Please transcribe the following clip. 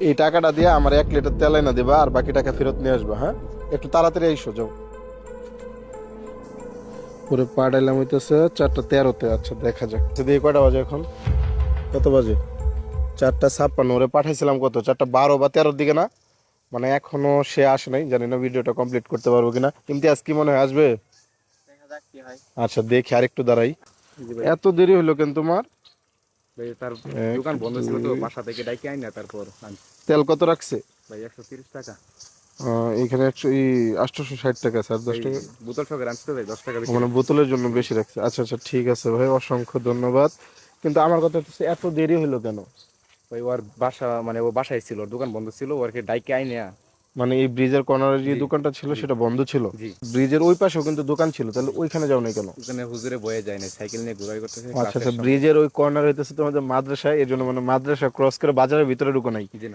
এই টাকাটা দিয়ে আমার 1 লিটার তেল এনে দেবা, আর বাকি টাকা ফেরত নিয়ে আসবা। হ্যাঁ, একটু তাড়াতাড়ি আইসো, যাও। পুরো পাঠাইলাম হইতেছে 4:13-তে। আচ্ছা, দেখা যাক যদি কয়টা বাজে এখন, কত বাজে? 4:56। ওরে পাঠাইছিলাম কত, 4:12 বা 13-র দিকে না? মানে এখনো সে আসে নাই, জানি না ভিডিওটা কমপ্লিট করতে পারবো কিনা। ইমতিয়াজ কি মনে হয় আসবে? দেখা যাক কি হয়। আচ্ছা, দেখি আর একটু দাঁড়াই। এত দেরি হলো কেন তোমার? ভাই তার এক, দোকান বন্ধ ছিল তো, দুই। বাসা থেকে ডাইকে আইনা তারপর তেল কত রাখছে? ভাই 130 টাকা। এখানে 860 টাকা, স্যার 10 এই টাকা। বোতল সঙ্গে আনতে ভাই 10 টাকা বেশি মানে রাখছে। বোতলের জন্য বেশি রাখছে। আচ্ছা আচ্ছা, ঠিক আছে ভাই, অসংখ্য ধন্যবাদ। কিন্তু আমার কথা হচ্ছে এত দেরি হলো কেন? ভাই ওর বাসা মানে ও বাসায় ছিল, ওর দোকান বন্ধ ছিল, ওরকে ডাইকে আইনা। মানে এই ব্রিজের কর্নারে যে জি দোকানটা ছিল জি সেটা বন্ধ ছিল? জি। ব্রিজের ওই পাশেও কিন্তু দোকান ছিল, তাহলে ওইখানে যাও নাই কেন? ওখানে হুজুরে বয়ে যায় না, সাইকেল নিয়ে ঘোরাই করতেছে আচ্ছা ক্লাসের আচ্ছা, সময়। ব্রিজের ওই কর্নার হইতেছে তোমাদের মাদ্রাসা, এর জন্য মানে মাদ্রাসা ক্রস করে বাজারের ভিতরে ঢুকো নাই? জি না।